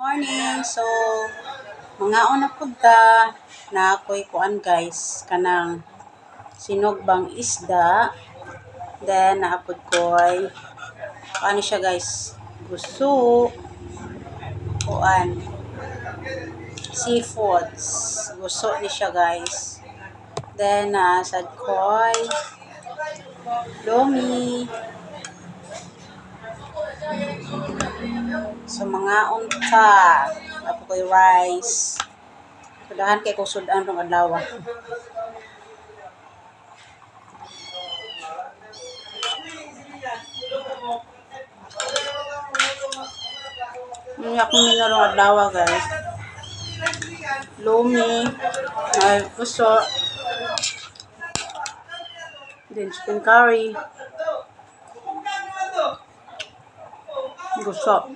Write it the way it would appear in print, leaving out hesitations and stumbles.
morning. So, mga una pud ta na ako'y kuan guys, kanang sinugbang isda. Then, naapod ko'y, ano siya guys, gusto, kuan, seafoods. Gusto ni siya guys. Then, sad ko'y, lomi. So, mga unta. Tapos ko'y rice. Kudahan kay kung sudan rong adlaw. Hindi akong minarong adlaw guys. Lomi. Ay, puso. Then chicken curry. Gusto.